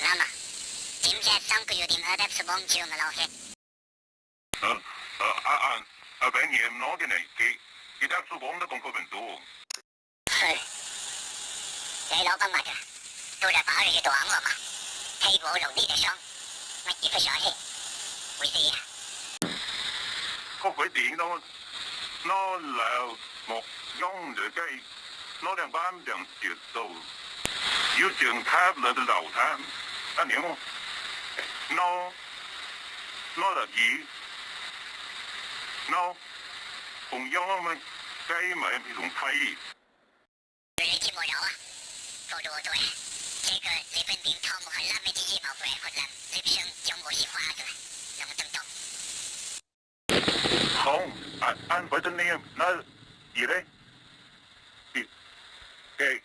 那么，今天3个月的我在吃网球嘛，老黑。Vậy như em nói cái này, cái đáp số 4 nó còn có bình tố. Cái老闆話到日把你斷我嘛，睇我留你嘅傷，乜嘢都想起，會死啊！Có phải điện đâu, nó là một giống rễ cây, nó đang bám vào chiều tàu. Dưới trường tháp lên tới đầu tháp, anh hiểu không? Nó là gì? Nó cùng giống mà cây mà em thì dùng thay. 你知冇有啊？做咗對，這個你分辨湯姆係拉咩啲毛鬼可能你想將我是花嘅，能等到。Không, anh phải tin em, nó gì đấy? Cái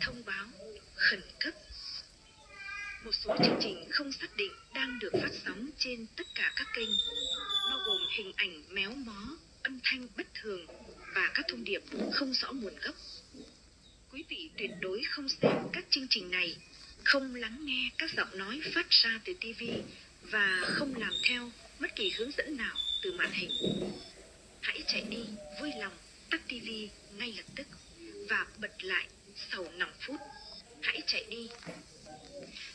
Thông báo khẩn cấp. Một số chương trình không xác định đang được phát sóng trên tất cả các kênh, bao gồm hình ảnh méo mó, âm thanh bất thường và các thông điệp không rõ nguồn gốc. Quý vị tuyệt đối không xem các chương trình này, không lắng nghe các giọng nói phát ra từ TV và không làm theo bất kỳ hướng dẫn nào từ màn hình. Hãy chạy đi vui lòng tắt TV ngay lập tức và bật lại sau 5 phút. Hãy chạy đi.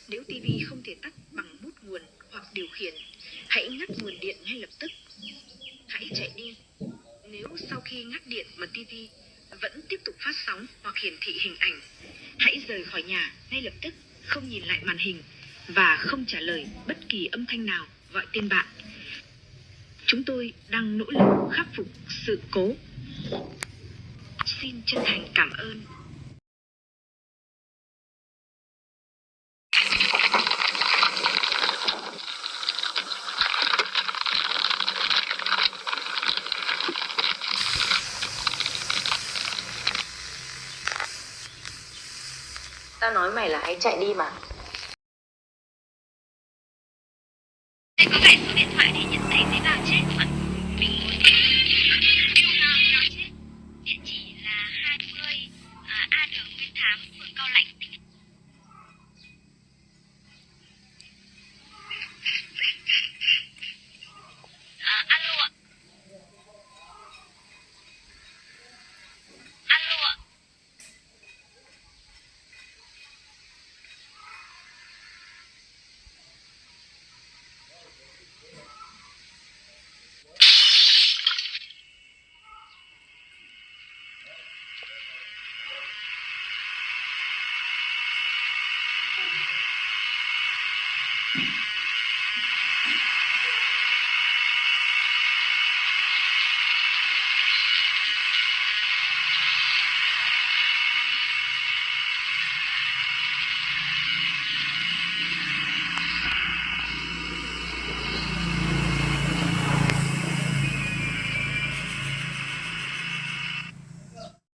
Nếu TV không thể tắt bằng nút nguồn hoặc điều khiển, hãy ngắt nguồn điện ngay lập tức. Hãy chạy đi. Nếu sau khi ngắt điện mà TV vẫn tiếp tục phát sóng hoặc hiển thị hình ảnh, hãy rời khỏi nhà ngay lập tức, không nhìn lại màn hình và không trả lời bất kỳ âm thanh nào gọi tên bạn. Chúng tôi đang nỗ lực khắc phục sự cố. Xin chân thành cảm ơn. Tao nói mày là hãy chạy đi mà. Đây có phải số điện thoại để nhận giấy vào chứ? Mình